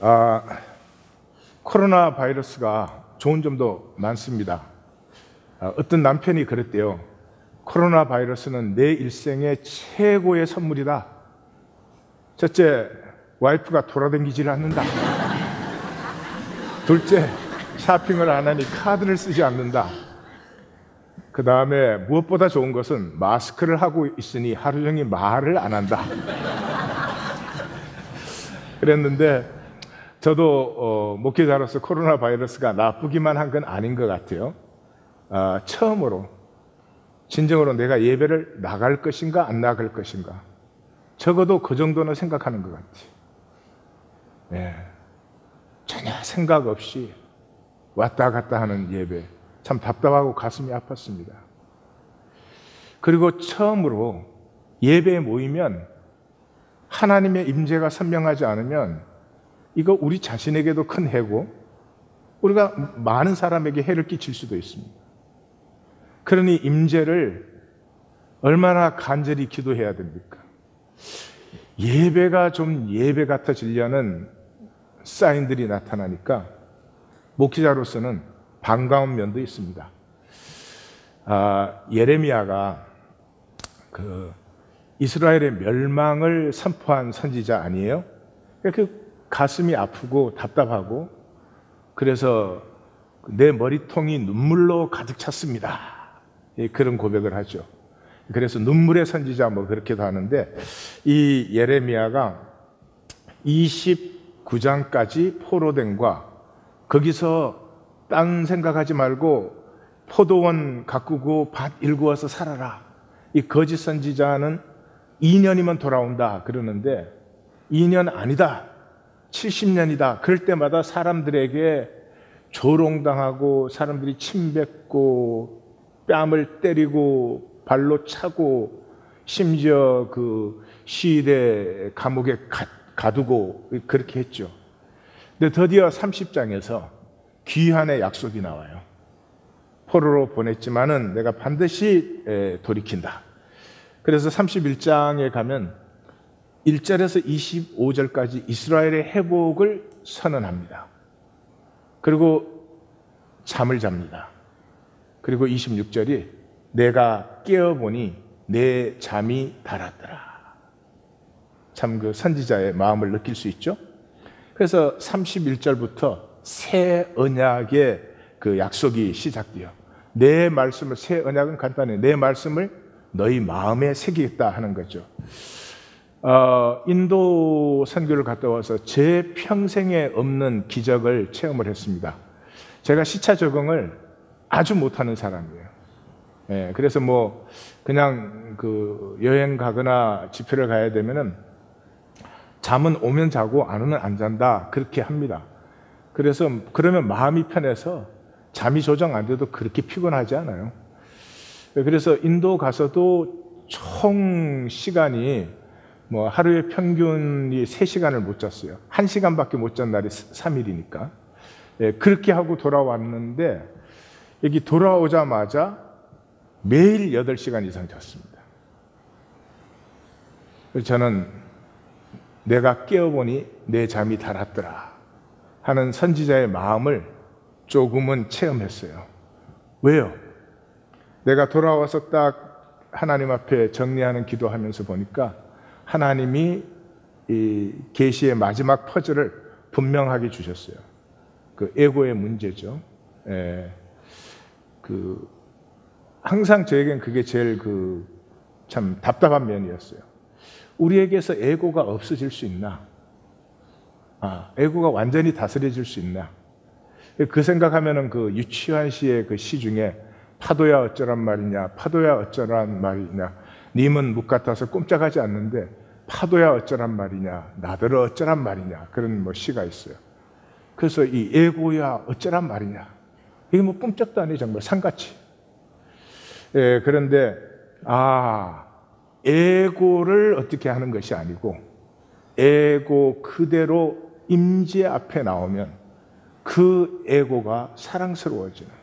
아, 코로나 바이러스가 좋은 점도 많습니다. 어떤 남편이 그랬대요. 코로나 바이러스는 내 일생의 최고의 선물이다. 첫째, 와이프가 돌아다니지를 않는다. 둘째, 쇼핑을 안 하니 카드를 쓰지 않는다. 그 다음에 무엇보다 좋은 것은 마스크를 하고 있으니 하루 종일 말을 안 한다. 그랬는데 저도 목회자로서 코로나 바이러스가 나쁘기만 한 건 아닌 것 같아요. 처음으로 진정으로 내가 예배를 나갈 것인가 안 나갈 것인가, 적어도 그 정도는 생각하는 것 같아요. 네. 전혀 생각 없이 왔다 갔다 하는 예배, 참 답답하고 가슴이 아팠습니다. 그리고 처음으로 예배에 모이면 하나님의 임재가 선명하지 않으면 이거 우리 자신에게도 큰 해고, 우리가 많은 사람에게 해를 끼칠 수도 있습니다. 그러니 임재를 얼마나 간절히 기도해야 됩니까? 예배가 좀 예배 같아지려는 사인들이 나타나니까 목회자로서는 반가운 면도 있습니다. 예레미야가 그 이스라엘의 멸망을 선포한 선지자 아니에요? 그 가슴이 아프고 답답하고, 그래서 내 머리통이 눈물로 가득 찼습니다. 그런 고백을 하죠. 그래서 눈물의 선지자 뭐 그렇게도 하는데, 이 예레미야가 29장까지 포로된과 거기서 딴 생각하지 말고 포도원 가꾸고 밭 일구어서 살아라. 이 거짓 선지자는 2년이면 돌아온다 그러는데 2년 아니다, 70년이다. 그럴 때마다 사람들에게 조롱당하고 사람들이 침뱉고 뺨을 때리고 발로 차고 심지어 그 시대 감옥에 가두고 그렇게 했죠. 근데 드디어 30장에서 귀환의 약속이 나와요. 포로로 보냈지만은 내가 반드시 돌이킨다. 그래서 31장에 가면 1절에서 25절까지 이스라엘의 회복을 선언합니다. 그리고 잠을 잡니다. 그리고 26절이 내가 깨어보니 내 잠이 달았더라. 참 그 선지자의 마음을 느낄 수 있죠. 그래서 31절부터 새 언약의 그 약속이 시작돼요. 내 말씀을, 새 언약은 간단해요. 내 말씀을 너희 마음에 새기겠다 하는 거죠. 인도 선교를 갔다 와서 제 평생에 없는 기적을 체험을 했습니다. 제가 시차 적응을 아주 못하는 사람이에요. 예, 그래서 뭐 그냥 그 여행 가거나 집회를 가야 되면은 잠은 오면 자고 안 오면 안 잔다 그렇게 합니다. 그래서 그러면 마음이 편해서 잠이 조정 안 돼도 그렇게 피곤하지 않아요. 그래서 인도 가서도 총 시간이 뭐 하루에 평균이 3시간을 못 잤어요. 1시간밖에 못 잔 날이 3일이니까. 예, 그렇게 하고 돌아왔는데 여기 돌아오자마자 매일 8시간 이상 잤습니다. 그래서 저는 내가 깨어보니 내 잠이 달았더라 하는 선지자의 마음을 조금은 체험했어요. 왜요? 내가 돌아와서 딱 하나님 앞에 정리하는 기도하면서 보니까 하나님이 이 계시의 마지막 퍼즐을 분명하게 주셨어요. 그 에고의 문제죠. 항상 저에겐 그게 제일 참 답답한 면이었어요. 우리에게서 에고가 없어질 수 있나? 에고가 완전히 다스려질 수 있나? 그 생각하면은 그 유치환 씨의 그 시 중에 파도야 어쩌란 말이냐, 파도야 어쩌란 말이냐, 님은 묵 같아서 꼼짝하지 않는데 파도야 어쩌란 말이냐, 나더러 어쩌란 말이냐, 그런 뭐 시가 있어요. 그래서 이 에고야 어쩌란 말이냐, 이게 뭐 꼼짝도 안 해, 정말 산같이. 예, 그런데 에고를 어떻게 하는 것이 아니고 에고 그대로 임재 앞에 나오면 그 에고가 사랑스러워지는,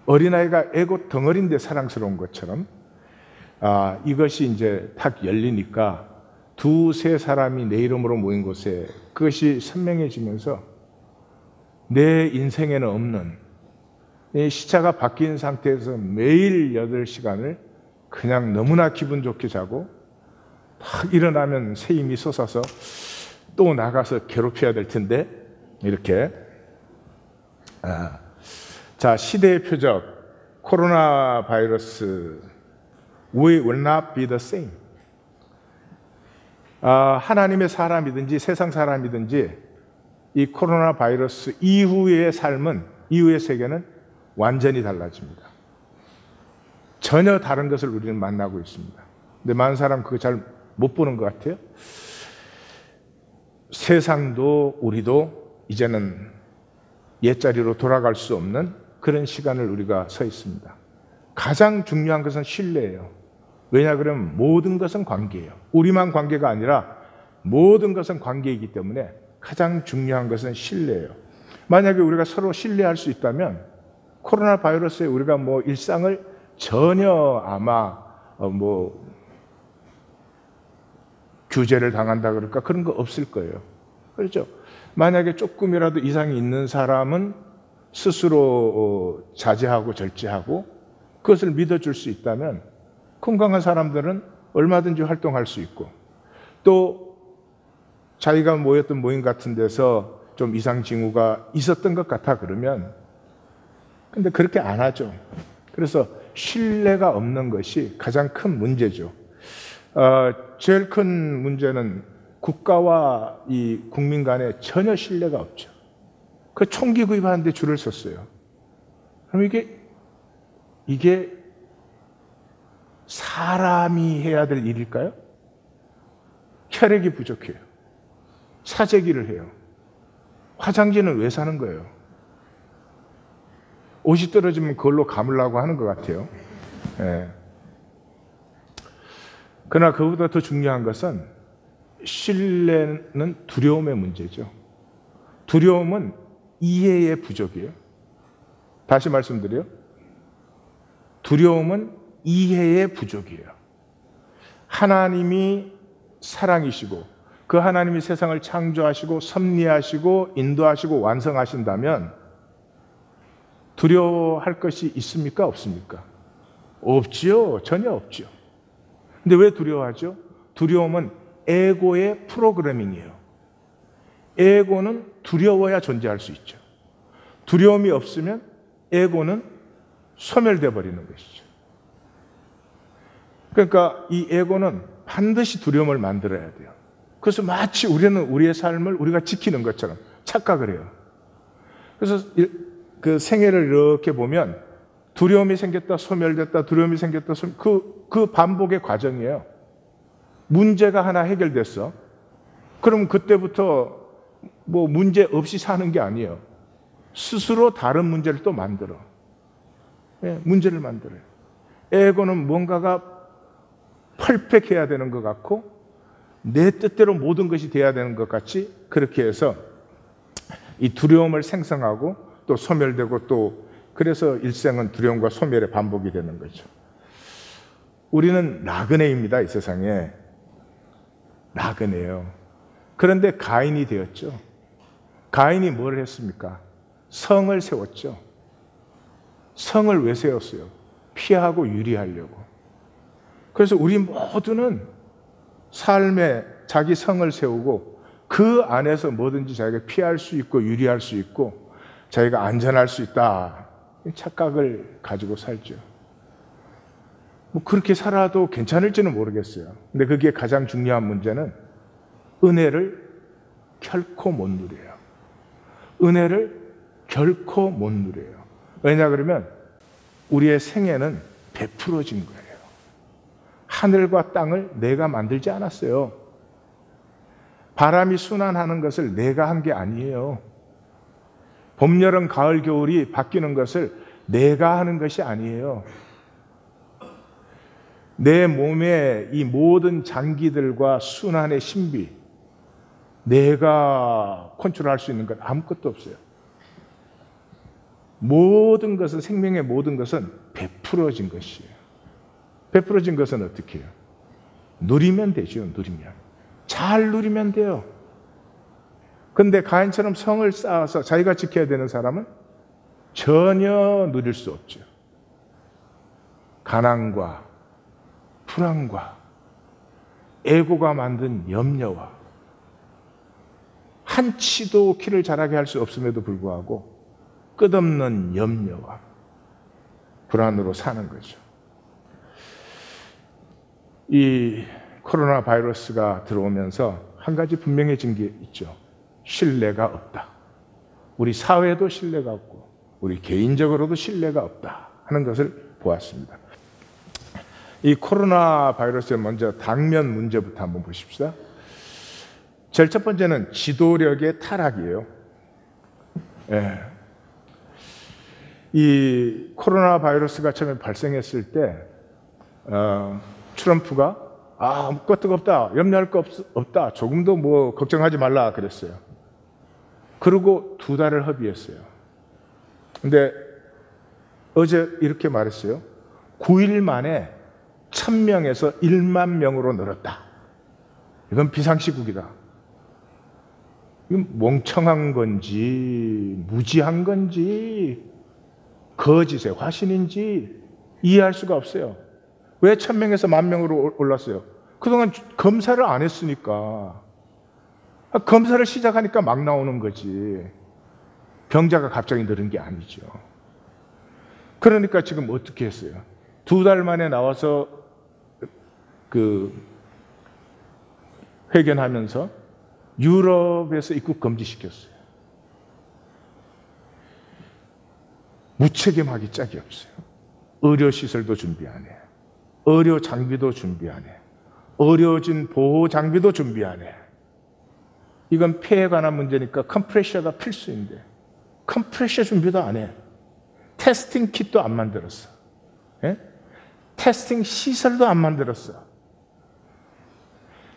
어린아이가 에고 덩어리인데 사랑스러운 것처럼 이것이 이제 탁 열리니까 두세 사람이 내 이름으로 모인 곳에 그것이 선명해지면서 내 인생에는 없는 이 시차가 바뀐 상태에서 매일 8시간을 그냥 너무나 기분 좋게 자고 딱 일어나면 새 힘이 솟아서 또 나가서 괴롭혀야 될 텐데 이렇게 자, 시대의 표적 코로나 바이러스 We will not be the same. 하나님의 사람이든지 세상 사람이든지 이 코로나 바이러스 이후의 삶은, 이후의 세계는 완전히 달라집니다. 전혀 다른 것을 우리는 만나고 있습니다. 근데 많은 사람 그거 잘 못 보는 것 같아요. 세상도 우리도 이제는 옛자리로 돌아갈 수 없는 그런 시간을 우리가 서 있습니다. 가장 중요한 것은 신뢰예요. 왜냐 그러면 모든 것은 관계예요. 우리만 관계가 아니라 모든 것은 관계이기 때문에 가장 중요한 것은 신뢰예요. 만약에 우리가 서로 신뢰할 수 있다면 코로나 바이러스에 우리가 뭐 일상을 전혀 아마 규제를 당한다 그럴까 그런 거 없을 거예요. 그렇죠? 만약에 조금이라도 이상이 있는 사람은 스스로 자제하고 절제하고 그것을 믿어줄 수 있다면 건강한 사람들은 얼마든지 활동할 수 있고 또 자기가 모였던 모임 같은 데서 좀 이상 징후가 있었던 것 같아 그러면 근데 그렇게 안 하죠. 그래서 신뢰가 없는 것이 가장 큰 문제죠. 제일 큰 문제는 국가와 이 국민 간에 전혀 신뢰가 없죠. 그 총기 구입하는데 줄을 섰어요. 그럼 이게 사람이 해야 될 일일까요? 혈액이 부족해요. 사재기를 해요. 화장지는 왜 사는 거예요? 옷이 떨어지면 그걸로 감으려고 하는 것 같아요. 예. 그러나 그보다 더 중요한 것은 신뢰는 두려움의 문제죠. 두려움은 이해의 부족이에요. 다시 말씀드려요. 두려움은 이해의 부족이에요. 하나님이 사랑이시고 그 하나님이 세상을 창조하시고 섭리하시고 인도하시고 완성하신다면 두려워할 것이 있습니까? 없습니까? 없지요. 전혀 없지요. 근데 왜 두려워하죠? 두려움은 에고의 프로그래밍이에요. 에고는 두려워야 존재할 수 있죠. 두려움이 없으면 에고는 소멸되어 버리는 것이죠. 그러니까 이 에고는 반드시 두려움을 만들어야 돼요. 그래서 마치 우리는 우리의 삶을 우리가 지키는 것처럼 착각을 해요. 그래서 그 생애를 이렇게 보면 두려움이 생겼다 소멸됐다 두려움이 생겼다 그 반복의 과정이에요. 문제가 하나 해결됐어. 그럼 그때부터 뭐 문제 없이 사는 게 아니에요. 스스로 다른 문제를 또 만들어. 예, 문제를 만들어요. 에고는 뭔가가 퍼펙트해야 되는 것 같고 내 뜻대로 모든 것이 돼야 되는 것 같이 그렇게 해서 이 두려움을 생성하고 또 소멸되고 또 그래서 일생은 두려움과 소멸의 반복이 되는 거죠. 우리는 나그네입니다. 이 세상에. 나그네예요. 그런데 가인이 되었죠. 가인이 뭘 했습니까? 성을 세웠죠. 성을 왜 세웠어요? 피하고 유리하려고. 그래서 우리 모두는 삶에 자기 성을 세우고 그 안에서 뭐든지 자기가 피할 수 있고 유리할 수 있고 자기가 안전할 수 있다. 착각을 가지고 살죠. 뭐 그렇게 살아도 괜찮을지는 모르겠어요. 근데 그게 가장 중요한 문제는 은혜를 결코 못 누려요. 은혜를 결코 못 누려요. 왜냐 그러면 우리의 생애는 베풀어진 거예요. 하늘과 땅을 내가 만들지 않았어요. 바람이 순환하는 것을 내가 한 게 아니에요. 봄, 여름, 가을, 겨울이 바뀌는 것을 내가 하는 것이 아니에요. 내 몸의 이 모든 장기들과 순환의 신비, 내가 컨트롤할 수 있는 건 아무것도 없어요. 모든 것은, 생명의 모든 것은 베풀어진 것이에요. 베풀어진 것은 어떻게 해요? 누리면 되죠, 누리면. 잘 누리면 돼요. 근데 가인처럼 성을 쌓아서 자기가 지켜야 되는 사람은 전혀 누릴 수 없죠. 가난과 불안과 에고가 만든 염려와 한치도 키를 자라게 할 수 없음에도 불구하고 끝없는 염려와 불안으로 사는 거죠. 이 코로나 바이러스가 들어오면서 한 가지 분명해진 게 있죠. 신뢰가 없다. 우리 사회도 신뢰가 없고 우리 개인적으로도 신뢰가 없다 하는 것을 보았습니다. 이 코로나 바이러스의 먼저 당면 문제부터 한번 보십시다. 제일 첫 번째는 지도력의 타락이에요. 예. 이 코로나 바이러스가 처음에 발생했을 때 트럼프가 아무것도 없다, 염려할 거 없다, 조금도 뭐 걱정하지 말라 그랬어요. 그리고 2달을 협의했어요. 근데 어제 이렇게 말했어요. 9일 만에 1000명에서 1만 명으로 늘었다. 이건 비상시국이다. 이건 멍청한 건지 무지한 건지 거짓의 화신인지 이해할 수가 없어요. 왜 1000명에서 10,000명으로 올랐어요? 그동안 검사를 안 했으니까. 검사를 시작하니까 막 나오는 거지. 병자가 갑자기 늘은 게 아니죠. 그러니까 지금 어떻게 했어요? 2달 만에 나와서 회견하면서 유럽에서 입국 금지시켰어요. 무책임하기 짝이 없어요. 의료시설도 준비 안 해. 의료 장비도 준비 안 해. 의료진 보호 장비도 준비 안 해. 이건 폐에 관한 문제니까 컴프레셔가 필수인데 컴프레셔 준비도 안 해. 테스팅 킷도 안 만들었어. 예? 테스팅 시설도 안 만들었어.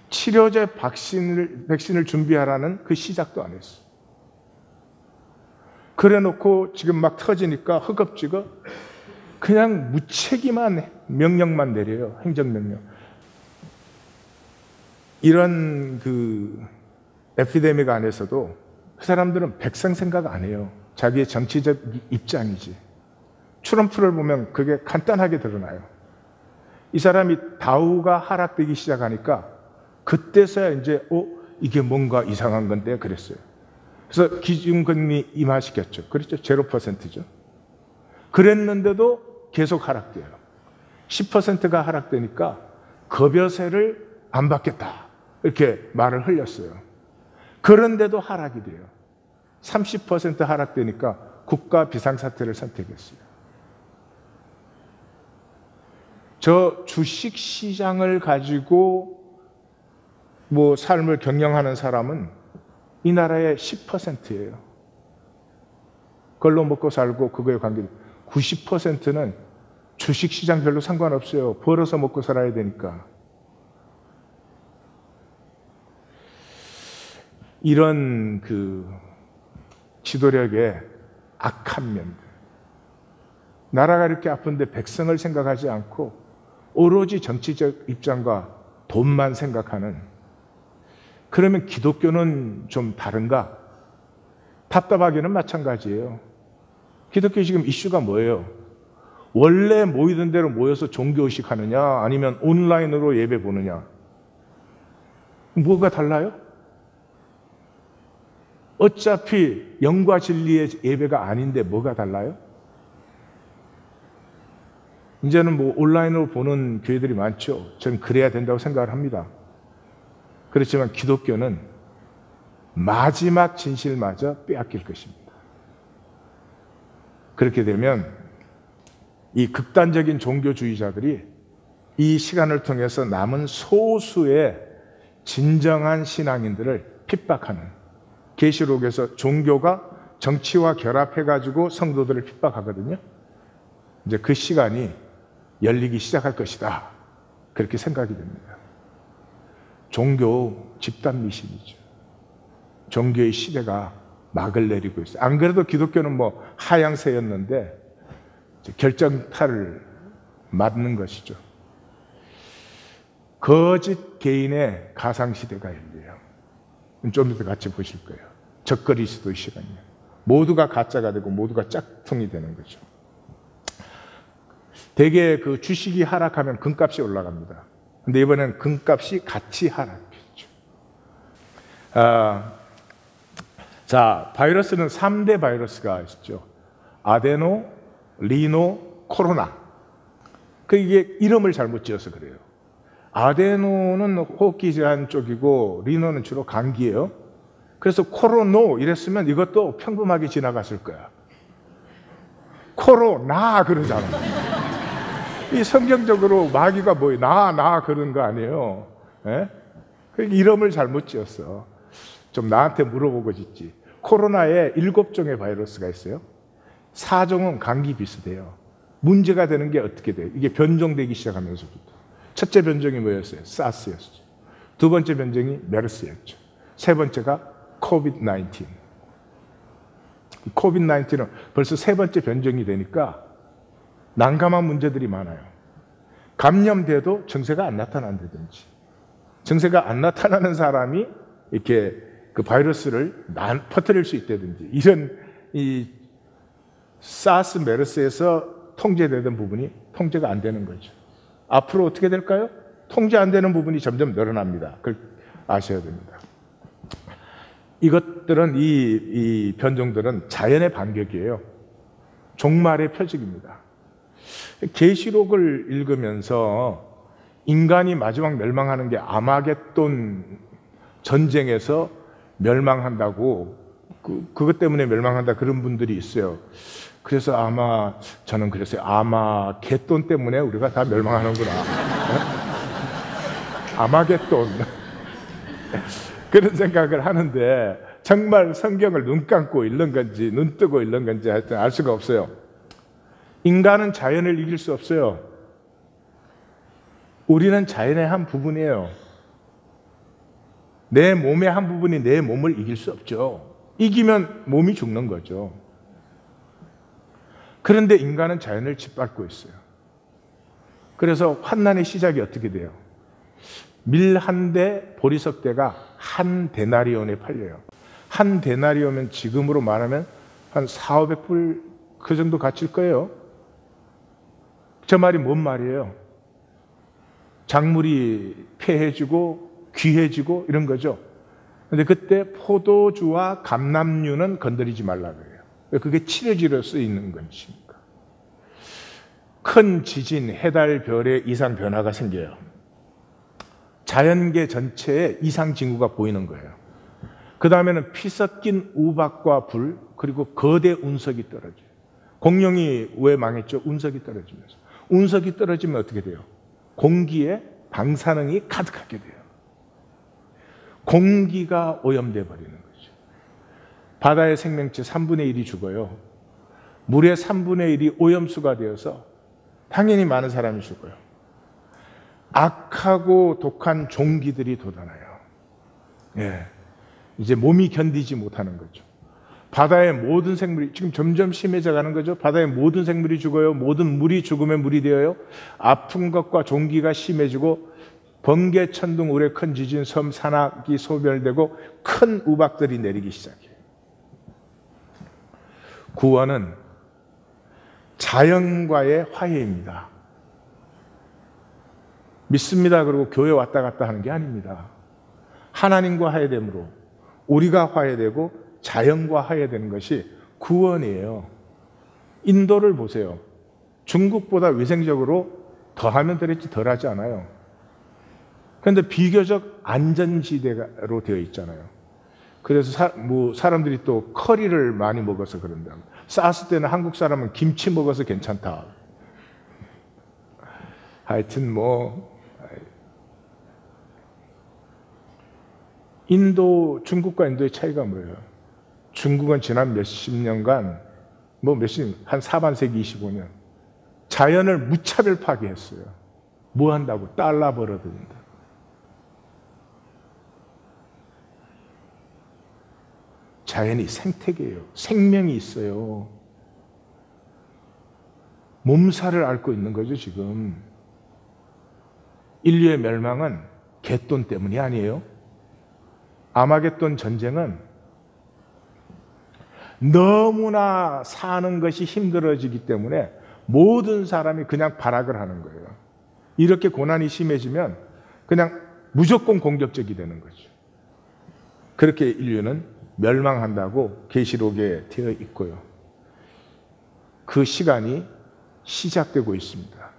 치료제 백신을 준비하라는 그 시작도 안 했어. 그래 놓고 지금 막 터지니까 허겁지겁 그냥 무책임한 명령만 내려요. 행정명령. 이런 에피데믹 안에서도 그 사람들은 백성 생각 안 해요. 자기의 정치적 입장이지. 트럼프를 보면 그게 간단하게 드러나요. 이 사람이 다우가 하락되기 시작하니까 그때서야 이제 이게 뭔가 이상한 건데 그랬어요. 그래서 기준금리 인하시켰죠. 그렇죠? 0%죠. 그랬는데도 계속 하락돼요. 10%가 하락되니까 급여세를 안 받겠다. 이렇게 말을 흘렸어요. 그런데도 하락이 돼요. 30% 하락되니까 국가 비상사태를 선택했어요. 저 주식시장을 가지고 뭐 삶을 경영하는 사람은 이 나라의 10%예요. 그걸로 먹고 살고 그거에 관계 90%는 주식시장 별로 상관없어요. 벌어서 먹고 살아야 되니까. 이런 지도력의 악한 면들. 나라가 이렇게 아픈데 백성을 생각하지 않고 오로지 정치적 입장과 돈만 생각하는. 그러면 기독교는 좀 다른가? 답답하기는 마찬가지예요. 기독교 지금 이슈가 뭐예요? 원래 모이던 대로 모여서 종교의식 하느냐 아니면 온라인으로 예배 보느냐? 뭐가 달라요? 어차피 영과 진리의 예배가 아닌데 뭐가 달라요? 이제는 뭐 온라인으로 보는 교회들이 많죠. 저는 그래야 된다고 생각을 합니다. 그렇지만 기독교는 마지막 진실마저 빼앗길 것입니다. 그렇게 되면 이 극단적인 종교주의자들이 이 시간을 통해서 남은 소수의 진정한 신앙인들을 핍박하는, 계시록에서 종교가 정치와 결합해가지고 성도들을 핍박하거든요. 이제 그 시간이 열리기 시작할 것이다. 그렇게 생각이 됩니다. 종교 집단 미신이죠. 종교의 시대가 막을 내리고 있어요. 안 그래도 기독교는 뭐 하향세였는데 결정타를 맞는 것이죠. 거짓 개인의 가상시대가 열려요. 좀 이따 같이 보실 거예요. 적그리스도의 시간이요. 모두가 가짜가 되고 모두가 짝퉁이 되는 거죠. 대개 그 주식이 하락하면 금값이 올라갑니다. 근데 이번에는 금값이 같이 하락했죠. 자, 바이러스는 3대 바이러스가 있죠. 아데노, 리노, 코로나. 이게 이름을 잘못 지어서 그래요. 아데노는 호흡기 질환 쪽이고 리노는 주로 감기예요. 그래서 코로노 이랬으면 이것도 평범하게 지나갔을 거야. 코로나 그러잖아. 이 성경적으로 마귀가 뭐예요? 나 그런 거 아니에요. 예? 이름을 잘못 지었어. 좀 나한테 물어보고 싶지. 코로나에 7종의 바이러스가 있어요. 4종은 감기 비슷해요. 문제가 되는 게 어떻게 돼요? 이게 변종되기 시작하면서부터. 첫째 변종이 뭐였어요? 사스였죠. 두 번째 변종이 메르스였죠. 세 번째가 코비드-19. 코비드-19는 벌써 세 번째 변종이 되니까 난감한 문제들이 많아요. 감염돼도 증세가 안 나타난다든지, 증세가 안 나타나는 사람이 이렇게 그 바이러스를 퍼뜨릴 수 있다든지, 이런 이 사스 메르스에서 통제되던 부분이 통제가 안 되는 거죠. 앞으로 어떻게 될까요? 통제 안 되는 부분이 점점 늘어납니다. 그걸 아셔야 됩니다. 이것들은 이 변종들은 자연의 반격이에요. 종말의 표적입니다. 계시록을 읽으면서 인간이 마지막 멸망하는 게 아마겟돈 전쟁에서 멸망한다고, 그것 때문에 멸망한다 그런 분들이 있어요. 그래서 저는 그랬어요. 아마겟돈 때문에 우리가 다 멸망하는구나. 아마겟돈. 그런 생각을 하는데 정말 성경을 눈 감고 읽는 건지 눈 뜨고 읽는 건지 하여튼 알 수가 없어요. 인간은 자연을 이길 수 없어요. 우리는 자연의 한 부분이에요. 내 몸의 한 부분이 내 몸을 이길 수 없죠. 이기면 몸이 죽는 거죠. 그런데 인간은 자연을 짓밟고 있어요. 그래서 환난의 시작이 어떻게 돼요? 밀 한 대, 보리석 대가 한 데나리온에 팔려요. 한 데나리온은 지금으로 말하면 한 400~500불 그 정도 가치일 거예요. 저 말이 뭔 말이에요? 작물이 폐해지고 귀해지고 이런 거죠. 근데 그때 포도주와 감람류는 건드리지 말라 그래요. 그게 치료제로 쓰이는 것입니까? 큰 지진, 해달, 별의 이상 변화가 생겨요. 자연계 전체에 이상 징후가 보이는 거예요. 그 다음에는 피 섞인 우박과 불, 그리고 거대 운석이 떨어져요. 공룡이 왜 망했죠? 운석이 떨어지면서. 운석이 떨어지면 어떻게 돼요? 공기에 방사능이 가득하게 돼요. 공기가 오염돼 버리는 거죠. 바다의 생명체 3분의 1이 죽어요. 물의 3분의 1이 오염수가 되어서 당연히 많은 사람이 죽어요. 악하고 독한 종기들이 돋아나요. 예, 이제 몸이 견디지 못하는 거죠. 바다의 모든 생물이 지금 점점 심해져 가는 거죠. 바다의 모든 생물이 죽어요. 모든 물이 죽으면 물이 되어요. 아픈 것과 종기가 심해지고 번개, 천둥, 우레, 큰 지진, 섬, 산악이 소멸되고 큰 우박들이 내리기 시작해요. 구원은 자연과의 화해입니다. 믿습니다. 그리고 교회 왔다 갔다 하는 게 아닙니다. 하나님과 화해됨으로 우리가 화해되고 자연과 화해되는 것이 구원이에요. 인도를 보세요. 중국보다 위생적으로 더하면 더했지 덜하지 않아요. 그런데 비교적 안전지대로 되어 있잖아요. 그래서 사람들이 또 커리를 많이 먹어서 그런다. 사스 때는 한국 사람은 김치 먹어서 괜찮다. 하여튼 중국과 인도의 차이가 뭐예요? 중국은 지난 몇십 년간, 한 4반세기 25년, 자연을 무차별 파괴했어요. 뭐 한다고? 달러 벌어들인다. 자연이 생태계예요. 생명이 있어요. 몸살을 앓고 있는 거죠, 지금. 인류의 멸망은 갯돈 때문이 아니에요. 아마겟돈 전쟁은 너무나 사는 것이 힘들어지기 때문에 모든 사람이 그냥 발악을 하는 거예요. 이렇게 고난이 심해지면 그냥 무조건 공격적이 되는 거죠. 그렇게 인류는 멸망한다고 계시록에 되어 있고요. 그 시간이 시작되고 있습니다.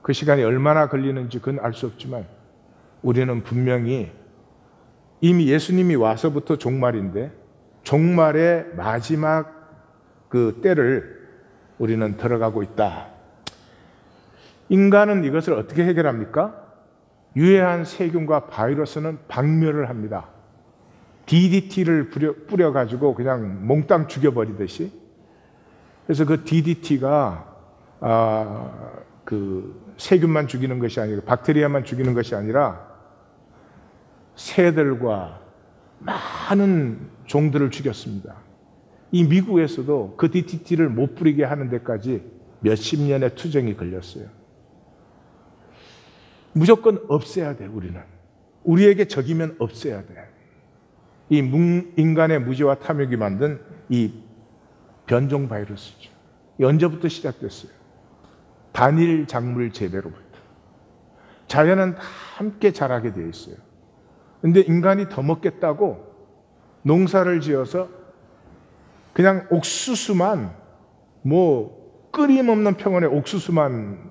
그 시간이 얼마나 걸리는지 그건 알 수 없지만 우리는 분명히 이미 예수님이 와서부터 종말인데 종말의 마지막 그 때를 우리는 들어가고 있다. 인간은 이것을 어떻게 해결합니까? 유해한 세균과 바이러스는 박멸을 합니다. DDT를 뿌려가지고 그냥 몽땅 죽여버리듯이. 그래서 그 DDT가 그 세균만 죽이는 것이 아니라 박테리아만 죽이는 것이 아니라 새들과 많은 종들을 죽였습니다. 이 미국에서도 그 DDT를 못 뿌리게 하는 데까지 몇십 년의 투쟁이 걸렸어요. 무조건 없애야 돼, 우리는. 우리에게 적이면 없애야 돼. 이 인간의 무지와 탐욕이 만든 이 변종 바이러스죠. 언제부터 시작됐어요? 단일 작물 재배로부터. 자연은 다 함께 자라게 되어 있어요. 근데 인간이 더 먹겠다고 농사를 지어서 그냥 옥수수만, 뭐 끊임없는 평원에 옥수수만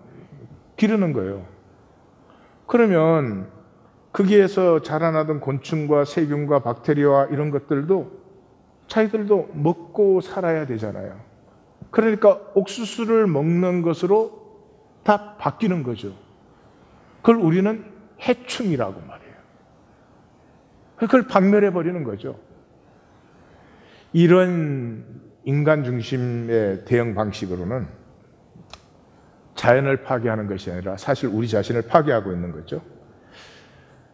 기르는 거예요. 그러면 거기에서 자라나던 곤충과 세균과 박테리아와 이런 것들도 자기들도 먹고 살아야 되잖아요. 그러니까 옥수수를 먹는 것으로 다 바뀌는 거죠. 그걸 우리는 해충이라고 말해요. 그걸 박멸해버리는 거죠. 이런 인간 중심의 대응 방식으로는 자연을 파괴하는 것이 아니라 사실 우리 자신을 파괴하고 있는 거죠.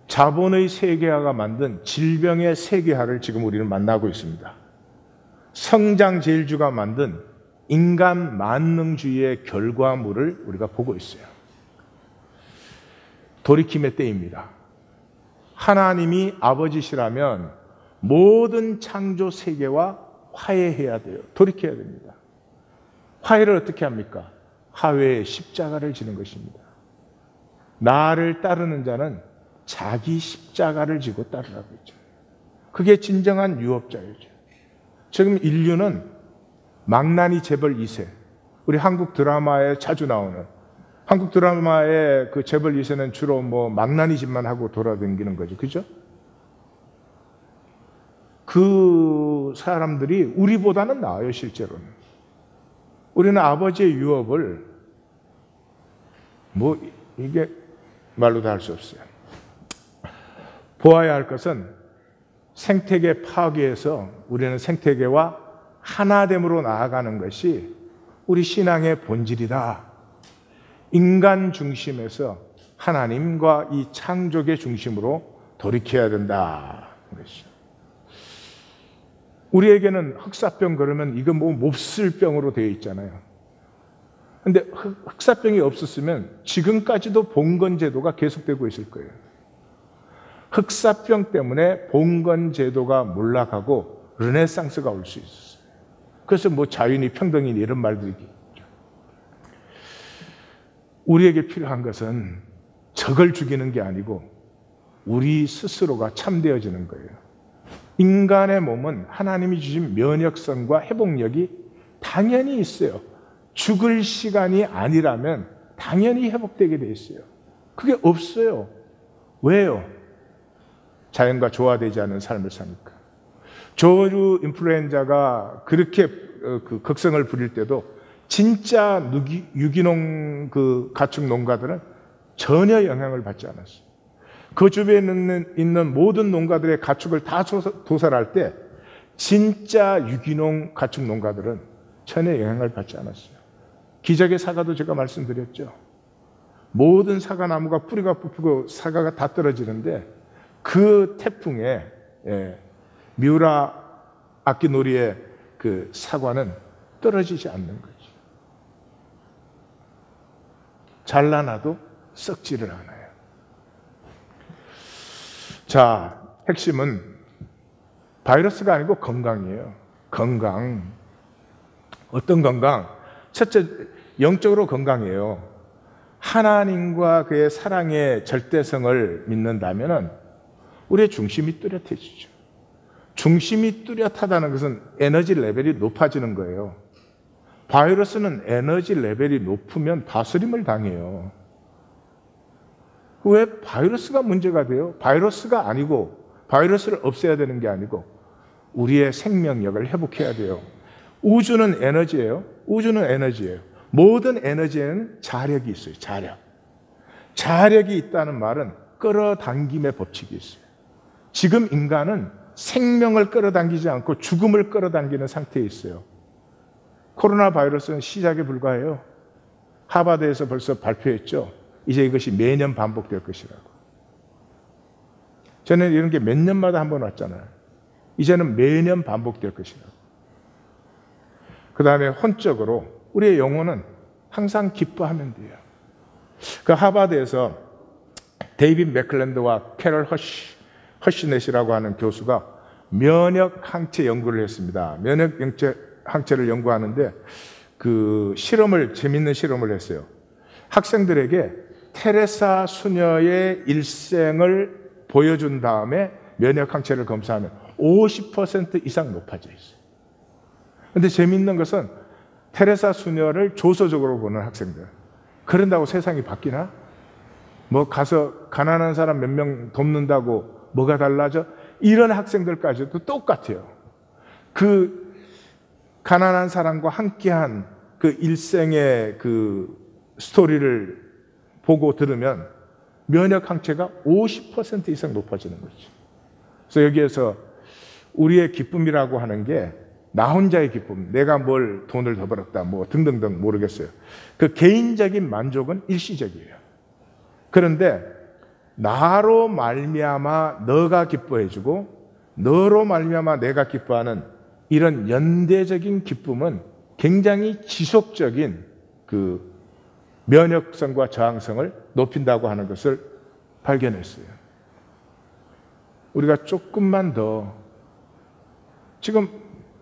자본의 세계화가 만든 질병의 세계화를 지금 우리는 만나고 있습니다. 성장제일주가 만든 인간 만능주의의 결과물을 우리가 보고 있어요. 돌이킴의 때입니다. 하나님이 아버지시라면 모든 창조 세계와 화해해야 돼요. 돌이켜야 됩니다. 화해를 어떻게 합니까? 화해의 십자가를 지는 것입니다. 나를 따르는 자는 자기 십자가를 지고 따르라고 했죠. 그게 진정한 유업자이죠. 지금 인류는 망나니 재벌 2세, 우리 한국 드라마에 자주 나오는, 한국 드라마의 그 재벌 2세는 주로 뭐 망나니 짓만 하고 돌아다니는 거죠. 그죠? 그 사람들이 우리보다는 나아요, 실제로는. 우리는 아버지의 유업을 뭐 이게 말로 다 할 수 없어요. 보아야 할 것은 생태계 파괴에서 우리는 생태계와 하나됨으로 나아가는 것이 우리 신앙의 본질이다. 인간 중심에서 하나님과 이 창조계 중심으로 돌이켜야 된다. 우리에게는 흑사병 그러면 이거 뭐 몹쓸 병으로 되어 있잖아요. 근데 흑사병이 없었으면 지금까지도 봉건제도가 계속되고 있을 거예요. 흑사병 때문에 봉건제도가 몰락하고 르네상스가 올 수 있었어요. 그래서 뭐 자유니 평등이니 이런 말들이 있죠. 우리에게 필요한 것은 적을 죽이는 게 아니고 우리 스스로가 참되어지는 거예요. 인간의 몸은 하나님이 주신 면역성과 회복력이 당연히 있어요. 죽을 시간이 아니라면 당연히 회복되게 돼 있어요. 그게 없어요. 왜요? 자연과 조화되지 않은 삶을 사니까. 조류 인플루엔자가 그렇게 그 극성을 부릴 때도 진짜 유기농 그 가축 농가들은 전혀 영향을 받지 않았어요. 그 주변에 있는 모든 농가들의 가축을 다 도살할 때 진짜 유기농 가축 농가들은 전혀 영향을 받지 않았어요. 기적의 사과도 제가 말씀드렸죠. 모든 사과나무가 뿌리가 뽑히고 사과가 다 떨어지는데 그 태풍에 미우라 아키노리의 그 사과는 떨어지지 않는 거죠. 잘라놔도 썩지를 않아요. 자, 핵심은 바이러스가 아니고 건강이에요. 건강. 어떤 건강? 첫째, 영적으로 건강이에요. 하나님과 그의 사랑의 절대성을 믿는다면 우리의 중심이 뚜렷해지죠. 중심이 뚜렷하다는 것은 에너지 레벨이 높아지는 거예요. 바이러스는 에너지 레벨이 높으면 다스림을 당해요. 왜 바이러스가 문제가 돼요? 바이러스가 아니고, 바이러스를 없애야 되는 게 아니고 우리의 생명력을 회복해야 돼요. 우주는 에너지예요. 우주는 에너지예요. 모든 에너지에는 자력이 있어요. 자력. 자력이 있다는 말은 끌어당김의 법칙이 있어요. 지금 인간은 생명을 끌어당기지 않고 죽음을 끌어당기는 상태에 있어요. 코로나 바이러스는 시작에 불과해요. 하버드에서 벌써 발표했죠. 이제 이것이 매년 반복될 것이라고. 저는 이런 게 몇 년마다 한 번 왔잖아요. 이제는 매년 반복될 것이라고. 그 다음에 혼적으로 우리의 영혼은 항상 기뻐하면 돼요. 그 하버드에서 데이빗 맥클랜드와 캐럴 허시넷이라고 하는 교수가 면역 항체 연구를 했습니다. 면역 항체를 연구하는데 그 재밌는 실험을 했어요. 학생들에게 테레사 수녀의 일생을 보여준 다음에 면역 항체를 검사하면 50% 이상 높아져 있어요. 그런데 재밌는 것은 테레사 수녀를 조소적으로 보는 학생들. 그런다고 세상이 바뀌나? 뭐 가서 가난한 사람 몇 명 돕는다고 뭐가 달라져? 이런 학생들까지도 똑같아요. 그 가난한 사람과 함께한 그 일생의 그 스토리를 보고 들으면 면역 항체가 50% 이상 높아지는 거죠. 그래서 여기에서 우리의 기쁨이라고 하는 게 나 혼자의 기쁨, 내가 뭘 돈을 더 벌었다, 뭐 등등등 모르겠어요. 그 개인적인 만족은 일시적이에요. 그런데 나로 말미암아 너가 기뻐해주고 너로 말미암아 내가 기뻐하는 이런 연대적인 기쁨은 굉장히 지속적인 그 면역성과 저항성을 높인다고 하는 것을 발견했어요. 우리가 조금만 더 지금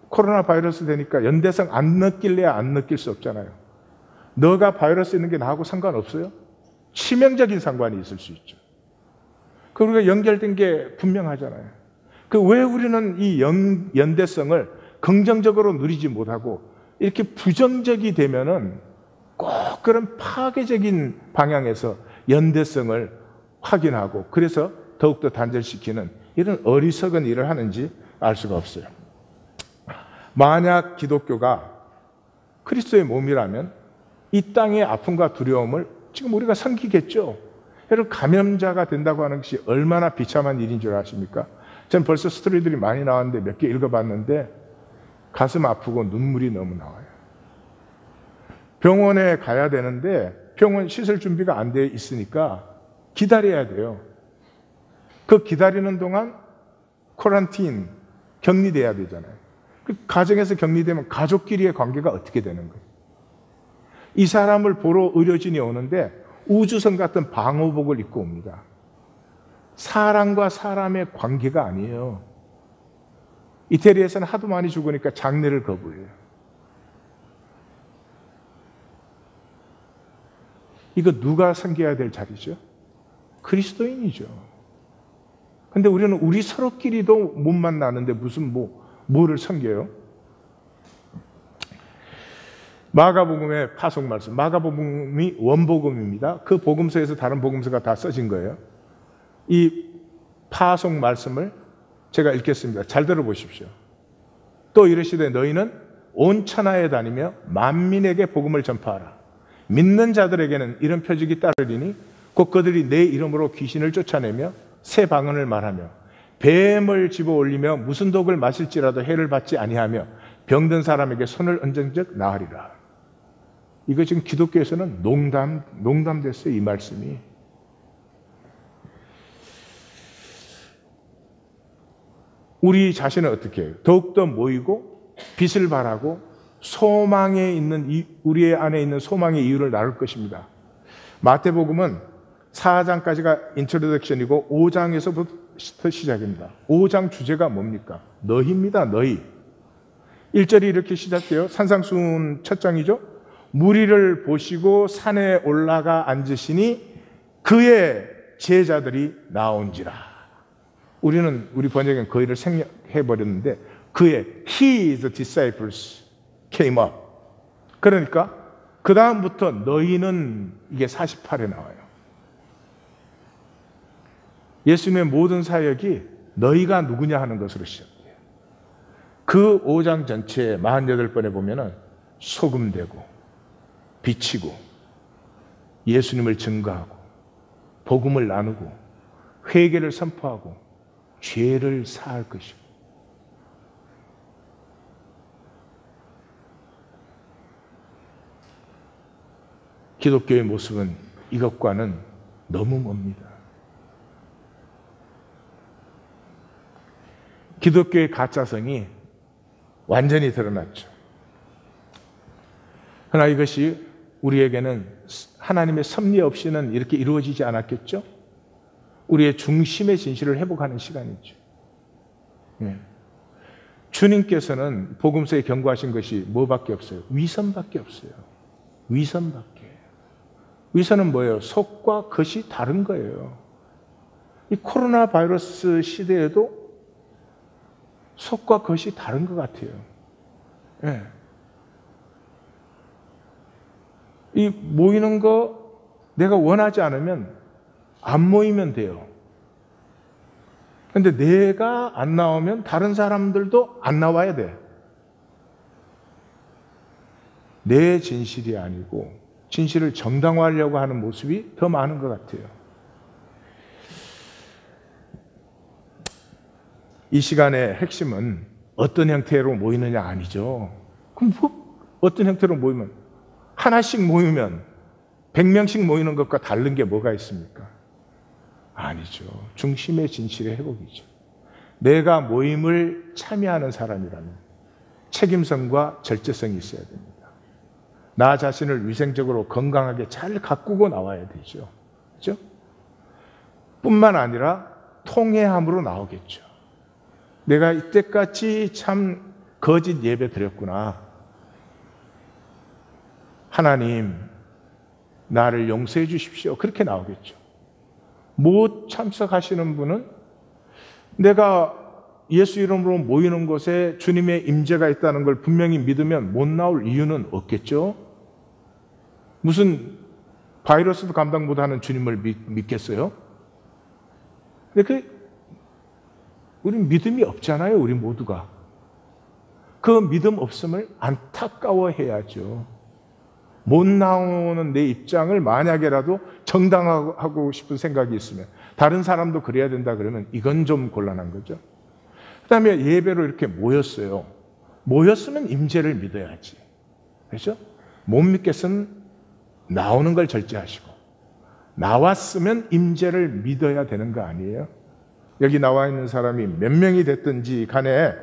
코로나 바이러스 되니까 연대성 안 느낄래야 안 느낄 수 없잖아요. 너가 바이러스 있는 게 나하고 상관없어요? 치명적인 상관이 있을 수 있죠. 그리고 연결된 게 분명하잖아요. 그 왜 우리는 이 연대성을 긍정적으로 누리지 못하고 이렇게 부정적이 되면은 꼭 그런 파괴적인 방향에서 연대성을 확인하고 그래서 더욱더 단절시키는 이런 어리석은 일을 하는지 알 수가 없어요. 만약 기독교가 그리스도의 몸이라면 이 땅의 아픔과 두려움을 지금 우리가 섬기겠죠. 여러분 감염자가 된다고 하는 것이 얼마나 비참한 일인 줄 아십니까? 전 벌써 스토리들이 많이 나왔는데 몇 개 읽어봤는데 가슴 아프고 눈물이 너무 나와요. 병원에 가야 되는데 병원 시설 준비가 안 돼 있으니까 기다려야 돼요. 그 기다리는 동안 쿼런틴, 격리돼야 되잖아요. 그 가정에서 격리되면 가족끼리의 관계가 어떻게 되는 거예요? 이 사람을 보러 의료진이 오는데 우주선 같은 방호복을 입고 옵니다. 사람과 사람의 관계가 아니에요. 이태리에서는 하도 많이 죽으니까 장례를 거부해요. 이거 누가 섬겨야 될 자리죠? 그리스도인이죠. 근데 우리는 우리 서로끼리도 못 만나는데 무슨 뭐를 섬겨요? 마가복음의 파송 말씀, 마가복음이 원복음입니다. 그 복음서에서 다른 복음서가 다 써진 거예요. 이 파송 말씀을 제가 읽겠습니다. 잘 들어보십시오. 또 이르시되 너희는 온 천하에 다니며 만민에게 복음을 전파하라. 믿는 자들에게는 이런 표적이 따르리니 곧 그들이 내 이름으로 귀신을 쫓아내며 새 방언을 말하며 뱀을 집어 올리며 무슨 독을 마실지라도 해를 받지 아니하며 병든 사람에게 손을 얹은즉 나으리라. 이거 지금 기독교에서는 농담됐어요. 이 말씀이. 우리 자신은 어떻게 해요? 더욱더 모이고 빛을 발하고 소망에 있는 우리의 안에 있는 소망의 이유를 나눌 것입니다. 마태복음은 4장까지가 인트로덕션이고 5장에서부터 시작입니다. 5장 주제가 뭡니까? 너희입니다. 너희. 1절이 이렇게 시작돼요. 산상수훈 첫 장이죠. 무리를 보시고 산에 올라가 앉으시니 그의 제자들이 나온지라. 우리는 우리 번역엔 거의를 생략해버렸는데 그의 His disciples came up. 그러니까 그 다음부터 너희는 이게 48에 나와요. 예수님의 모든 사역이 너희가 누구냐 하는 것으로 시작돼요. 그 5장 전체에 48번에 보면은 소금되고 비치고 예수님을 증거하고 복음을 나누고 회개를 선포하고 죄를 사할 것이고 기독교의 모습은 이것과는 너무 멉니다. 기독교의 가짜성이 완전히 드러났죠. 그러나 이것이 우리에게는 하나님의 섭리 없이는 이렇게 이루어지지 않았겠죠? 우리의 중심의 진실을 회복하는 시간이죠. 주님께서는 복음서에 경고하신 것이 뭐밖에 없어요? 위선밖에 없어요. 위선밖에. 위선은 뭐예요? 속과 겉이 다른 거예요. 이 코로나 바이러스 시대에도 속과 겉이 다른 것 같아요. 예. 이 모이는 거 내가 원하지 않으면 안 모이면 돼요. 근데 내가 안 나오면 다른 사람들도 안 나와야 돼. 내 진실이 아니고 진실을 정당화하려고 하는 모습이 더 많은 것 같아요. 이 시간의 핵심은 어떤 형태로 모이느냐 아니죠. 그럼 어떤 형태로 모이면 하나씩 모이면 100명씩 모이는 것과 다른 게 뭐가 있습니까? 아니죠. 중심의 진실의 회복이죠. 내가 모임을 참여하는 사람이라면 책임성과 절제성이 있어야 됩니다. 나 자신을 위생적으로 건강하게 잘 가꾸고 나와야 되죠. 그렇죠? 뿐만 아니라 통회함으로 나오겠죠. 내가 이때까지 참 거짓 예배 드렸구나. 하나님, 나를 용서해 주십시오. 그렇게 나오겠죠. 못 참석하시는 분은 내가 예수 이름으로 모이는 곳에 주님의 임재가 있다는 걸 분명히 믿으면 못 나올 이유는 없겠죠. 무슨 바이러스도 감당 못하는 주님을 믿겠어요? 근데 우리 믿음이 없잖아요. 우리 모두가. 그 믿음 없음을 안타까워해야죠. 못 나오는 내 입장을 만약에라도 정당화하고 싶은 생각이 있으면 다른 사람도 그래야 된다 그러면 이건 좀 곤란한 거죠. 그 다음에 예배로 이렇게 모였어요. 모였으면 임재를 믿어야지. 그렇죠? 못 믿겠으면 나오는 걸 절제하시고 나왔으면 임재를 믿어야 되는 거 아니에요? 여기 나와 있는 사람이 몇 명이 됐든지 간에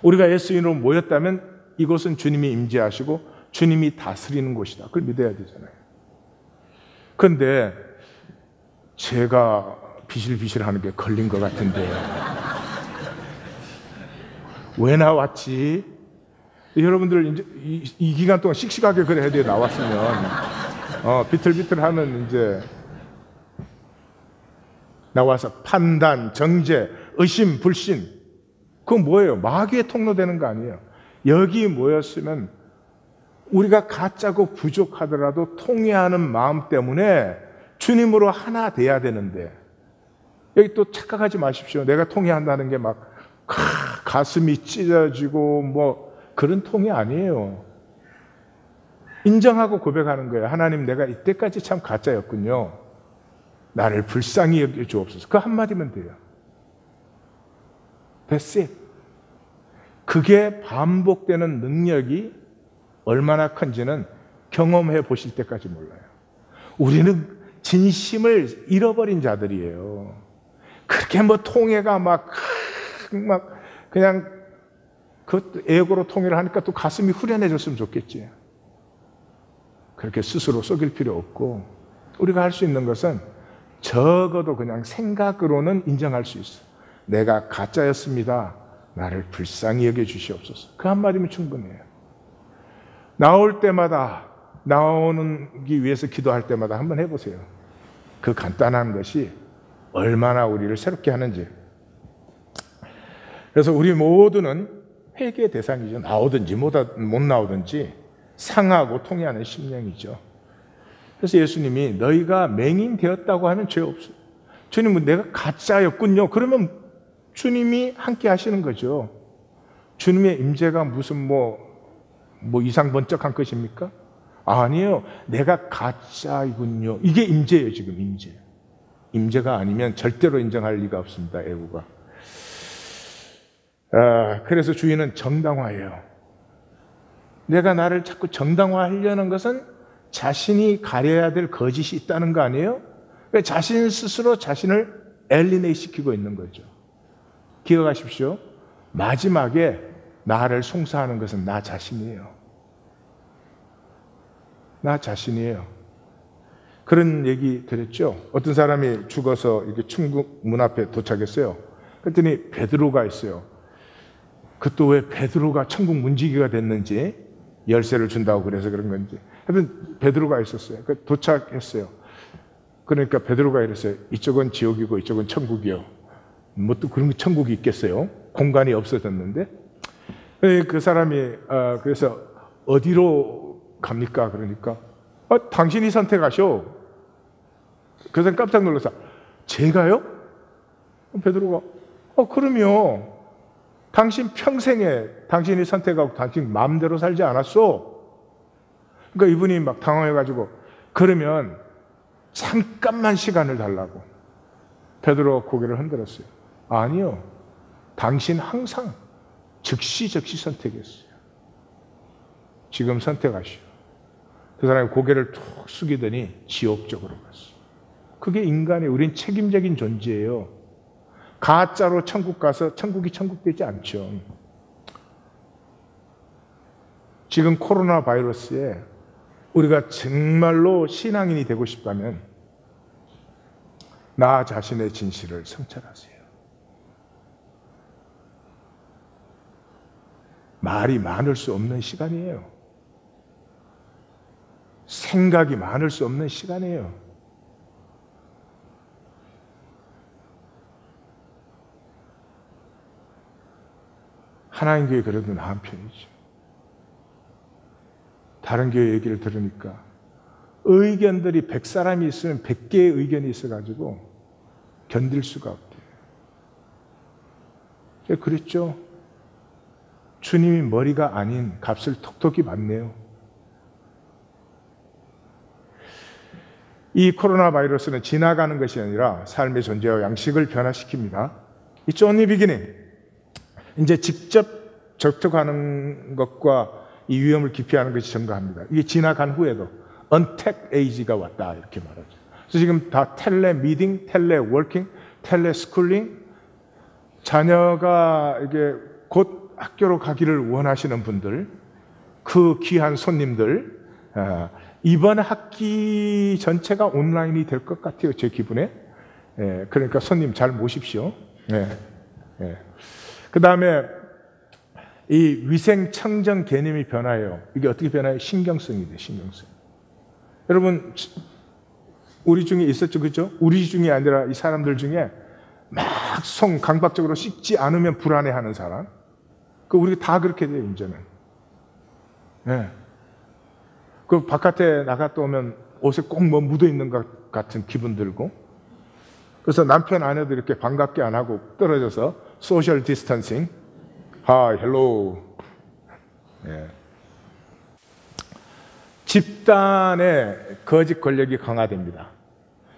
우리가 예수 이름으로 모였다면 이곳은 주님이 임재하시고 주님이 다스리는 곳이다. 그걸 믿어야 되잖아요. 그런데 제가 비실비실하는 게 걸린 것 같은데 왜 나왔지? 여러분들 이제 이 기간 동안 씩씩하게 그래야 돼요. 나왔으면 비틀비틀하면 이제 나와서 판단, 정죄, 의심, 불신 그건 뭐예요? 마귀의 통로되는 거 아니에요. 여기 모였으면 우리가 가짜고 부족하더라도 통회하는 마음 때문에 주님으로 하나 돼야 되는데 여기 또 착각하지 마십시오. 내가 통회한다는 게 막 가슴이 찢어지고 뭐 그런 통회 아니에요. 인정하고 고백하는 거예요. 하나님, 내가 이때까지 참 가짜였군요. 나를 불쌍히 여겨 주옵소서. 그 한마디면 돼요. That's it. 그게 반복되는 능력이 얼마나 큰지는 경험해 보실 때까지 몰라요. 우리는 진심을 잃어버린 자들이에요. 그렇게 뭐 통회가 막 그냥 그 에고로 통회를 하니까 또 가슴이 후련해졌으면 좋겠지. 그렇게 스스로 속일 필요 없고 우리가 할 수 있는 것은 적어도 그냥 생각으로는 인정할 수 있어. 내가 가짜였습니다. 나를 불쌍히 여겨 주시옵소서. 그 한마디면 충분해요. 나올 때마다, 나오기 위해서 기도할 때마다 한번 해보세요. 그 간단한 것이 얼마나 우리를 새롭게 하는지. 그래서 우리 모두는 회개의 대상이죠. 나오든지 못 나오든지 상하고 통해하는 심령이죠. 그래서 예수님이 너희가 맹인되었다고 하면 죄 없어요. 주님은 내가 가짜였군요. 그러면 주님이 함께 하시는 거죠. 주님의 임재가 무슨 이상 번쩍한 것입니까? 아니에요. 내가 가짜이군요. 이게 임재예요, 지금 임재. 임재가 아니면 절대로 인정할 리가 없습니다, 애구가. 그래서 주인은 정당화예요. 내가 나를 자꾸 정당화하려는 것은 자신이 가려야 될 거짓이 있다는 거 아니에요? 그러니까 자신 스스로 자신을 엘리네이트 시키고 있는 거죠. 기억하십시오. 마지막에 나를 송사하는 것은 나 자신이에요. 나 자신이에요. 그런 얘기 들었죠? 어떤 사람이 죽어서 이렇게 천국 문 앞에 도착했어요. 그랬더니 베드로가 있어요. 그것도 왜 베드로가 천국 문지기가 됐는지, 열쇠를 준다고 그래서 그런 건지. 하여튼 베드로가 있었어요. 도착했어요. 그러니까 베드로가 이랬어요. 이쪽은 지옥이고 이쪽은 천국이요. 뭐 또 그런 천국이 있겠어요? 공간이 없어졌는데. 그 사람이 그래서 어디로 갑니까? 그러니까 당신이 선택하셔. 그 사람 깜짝 놀라서 제가요? 베드로가 그럼요. 당신 평생에 당신이 선택하고 당신 마음대로 살지 않았어. 그러니까 이분이 막 당황해가지고 그러면 잠깐만 시간을 달라고. 베드로 고개를 흔들었어요. 아니요. 당신 항상 즉시 선택했어요. 지금 선택하시오. 그 사람이 고개를 툭 숙이더니 지옥 쪽으로 갔어요. 그게 인간의, 우린 책임적인 존재예요. 가짜로 천국 가서 천국이 천국 되지 않죠. 지금 코로나 바이러스에 우리가 정말로 신앙인이 되고 싶다면 나 자신의 진실을 성찰하세요. 말이 많을 수 없는 시간이에요. 생각이 많을 수 없는 시간이에요. 하나님 교회 그래도 나은 편이죠. 다른 교회 얘기를 들으니까 의견들이 100사람이 있으면 100개의 의견이 있어가지고 견딜 수가 없대요. 그랬죠. 주님이 머리가 아닌 값을 톡톡히 받네요. 이 코로나 바이러스는 지나가는 것이 아니라 삶의 존재와 양식을 변화시킵니다. 이 존니 비기닝, 이제 직접 접촉하는 것과 이 위험을 기피하는 것이 증가합니다. 이게 지나간 후에도 언택 에이지가 왔다 이렇게 말하죠. 그래서 지금 다 텔레 미팅, 텔레 워킹, 텔레 스쿨링, 자녀가 이게 곧 학교로 가기를 원하시는 분들, 그 귀한 손님들, 이번 학기 전체가 온라인이 될 것 같아요, 제 기분에. 그러니까 손님 잘 모십시오. 그 다음에 이 위생청정 개념이 변화해요. 이게 어떻게 변화해요? 신경성이 돼요, 신경성. 여러분, 우리 중에 있었죠, 그죠? 우리 중에 아니라 이 사람들 중에 막 손 강박적으로 씻지 않으면 불안해하는 사람. 우리 다 그렇게 돼요, 이제는. 그 바깥에 나갔다 오면 옷에 꼭 뭐 묻어 있는 것 같은 기분 들고. 그래서 남편 아내도 이렇게 반갑게 안 하고 떨어져서 소셜 디스턴싱. 하이, 헬로. 집단의 거짓 권력이 강화됩니다.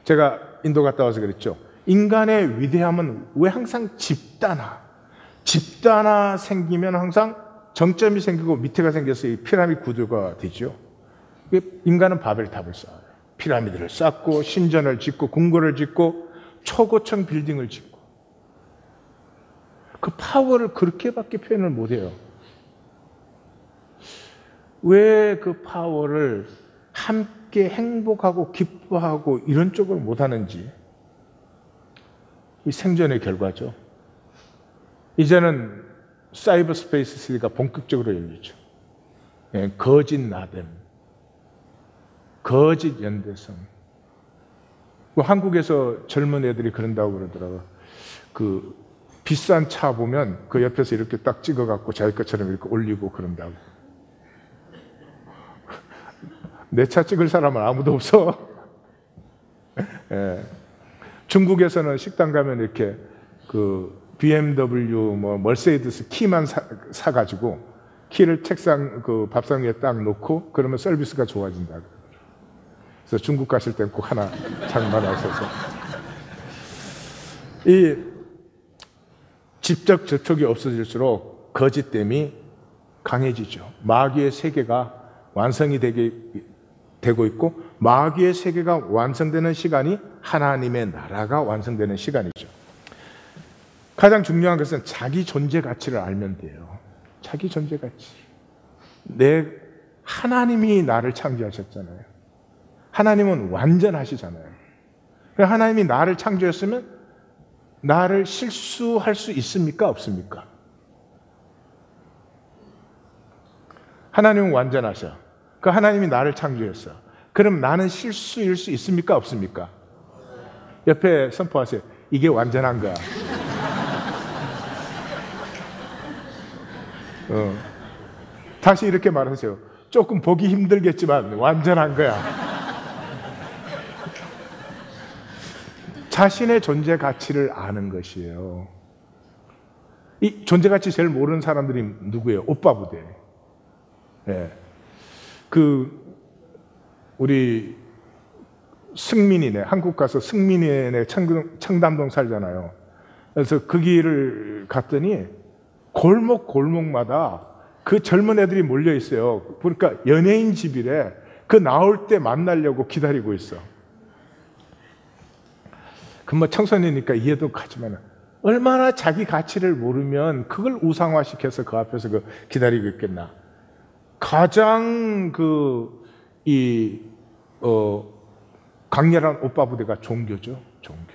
제가 인도 갔다 와서 그랬죠. 인간의 위대함은 왜 항상 집단화 생기면 항상 정점이 생기고 밑에가 생겨서 이 피라미드 구조가 되죠. 인간은 바벨탑을 쌓아요. 피라미드를 쌓고 신전을 짓고 궁궐을 짓고 초고층 빌딩을 짓고. 그 파워를 그렇게밖에 표현을 못해요. 왜 그 파워를 함께 함께 행복하고 기뻐하고 이런 쪽을 못하는지, 이 생존의 결과죠. 이제는 사이버 스페이스 3가 본격적으로 열리죠. 예, 거짓 나댐, 거짓 연대성. 한국에서 젊은 애들이 그런다고 그러더라고요. 그 비싼 차 보면 그 옆에서 이렇게 딱 찍어갖고 자기 것처럼 이렇게 올리고 그런다고. 내 차 찍을 사람은 아무도 없어. 예. 중국에서는 식당 가면 이렇게 그 BMW, 뭐 머세디스 키만 사가지고 키를 책상 그 밥상 위에 딱 놓고 그러면 서비스가 좋아진다. 그래서 중국 가실 땐 꼭 하나 장만하셔서. 이 직접 접촉이 없어질수록 거짓됨이 강해지죠. 마귀의 세계가 완성이 되고 있고, 마귀의 세계가 완성되는 시간이 하나님의 나라가 완성되는 시간이죠. 가장 중요한 것은 자기 존재 가치를 알면 돼요. 자기 존재 가치. 하나님이 나를 창조하셨잖아요. 하나님은 완전하시잖아요. 하나님이 나를 창조했으면 나를 실수할 수 있습니까? 없습니까? 하나님은 완전하셔. 그 하나님이 나를 창조했어. 그럼 나는 실수일 수 있습니까? 없습니까? 옆에 선포하세요. 이게 완전한 거야. 다시 이렇게 말하세요. 조금 보기 힘들겠지만 완전한 거야. 자신의 존재 가치를 아는 것이에요. 이 존재 가치 제일 모르는 사람들이 누구예요? 오빠 부대. 네. 우리 승민이네, 한국 가서 승민이네 청담동 살잖아요. 그래서 그 길을 갔더니 골목마다 그 젊은 애들이 몰려 있어요. 그러니까 연예인 집이래. 그 나올 때 만나려고 기다리고 있어. 뭐 청소년이니까 이해도 가지만 얼마나 자기 가치를 모르면 그걸 우상화시켜서 그 앞에서 기다리고 있겠나. 가장 강렬한 오빠 부대가 종교죠. 종교.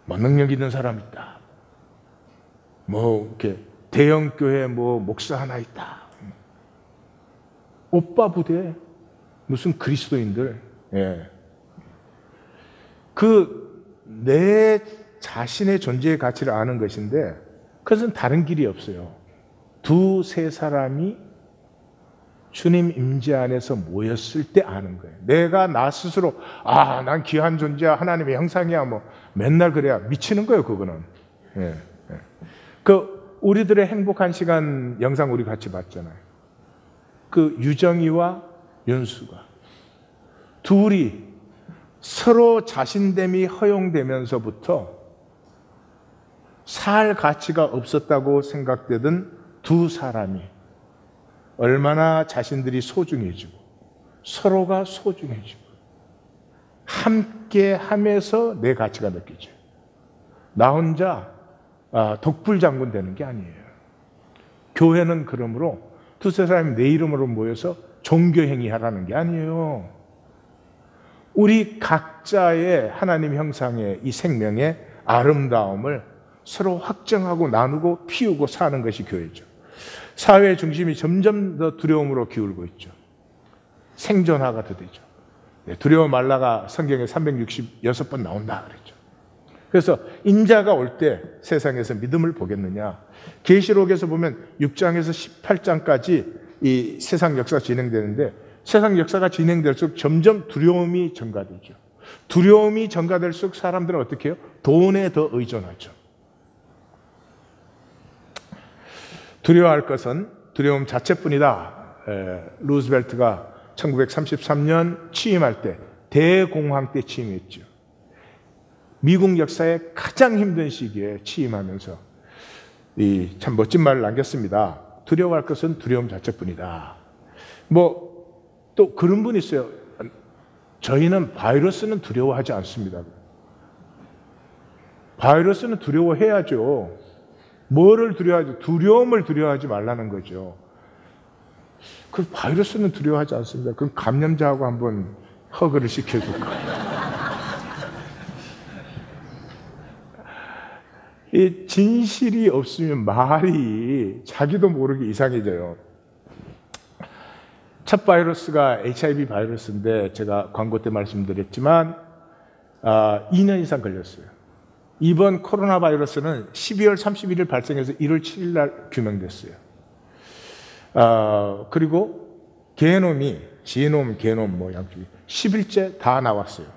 뭐 능력 있는 사람 있다. 뭐 이렇게 대형 교회 뭐 목사 하나 있다. 오빠 부대. 무슨 그리스도인들. 예. 내 자신의 존재의 가치를 아는 것인데, 그것은 다른 길이 없어요. 두세 사람이 주님 임재 안에서 모였을 때 아는 거예요. 내가 나 스스로 난 귀한 존재야, 하나님의 형상이야, 뭐 맨날 그래야 미치는 거예요. 그거는. 예, 예. 우리들의 행복한 시간 영상 우리 같이 봤잖아요. 유정이와 윤수가 둘이 서로 자신됨이 허용되면서부터 살 가치가 없었다고 생각되던 두 사람이 얼마나 자신들이 소중해지고 서로가 소중해지고 함께 하면서 내 가치가 느껴져요. 나 혼자 독불장군 되는 게 아니에요. 교회는 그러므로 두세 사람이 내 이름으로 모여서 종교행위 하라는 게 아니에요. 우리 각자의 하나님 형상의 이 생명의 아름다움을 서로 확정하고 나누고 피우고 사는 것이 교회죠. 사회의 중심이 점점 더 두려움으로 기울고 있죠. 생존화가 더 되죠. 두려워 말라가 성경에 366번 나온다 그랬죠. 그래서 인자가 올 때 세상에서 믿음을 보겠느냐. 계시록에서 보면 6장에서 18장까지 이 세상 역사가 진행되는데, 세상 역사가 진행될수록 점점 두려움이 증가되죠. 두려움이 증가될수록 사람들은 어떻게 해요? 돈에 더 의존하죠. 두려워할 것은 두려움 자체뿐이다. 루즈벨트가 1933년 취임할 때, 대공황 때 취임했죠. 미국 역사의 가장 힘든 시기에 취임하면서 참 멋진 말을 남겼습니다. 두려워할 것은 두려움 자체뿐이다. 또 그런 분이 있어요. 저희는 바이러스는 두려워하지 않습니다. 바이러스는 두려워해야죠. 뭐를 두려워하지? 두려움을 두려워하지 말라는 거죠. 그 바이러스는 두려워하지 않습니다. 그 감염자하고 한번 허그를 시켜줄 거예요. 이 진실이 없으면 말이 자기도 모르게 이상해져요. 첫 바이러스가 HIV 바이러스인데 제가 광고 때 말씀드렸지만 2년 이상 걸렸어요. 이번 코로나 바이러스는 12월 31일 발생해서 1월 7일 날 규명됐어요. 그리고 게놈이 지놈, 게놈 뭐 양쪽이 10일째 다 나왔어요.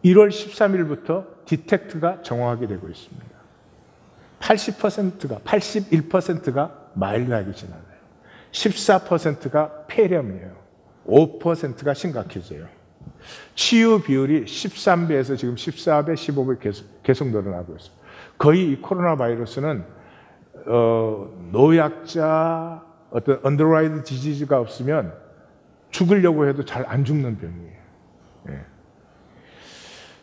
1월 13일부터 디텍트가 정확하게 되고 있습니다. 81%가 마일드하게 지나가요. 14%가 폐렴이에요. 5%가 심각해져요. 치유 비율이 13배에서 지금 14배, 15배 계속 늘어나고 있어요. 거의 이 코로나 바이러스는 노약자, 어떤 언더라이드 디지즈가 없으면 죽으려고 해도 잘 안 죽는 병이에요. 예.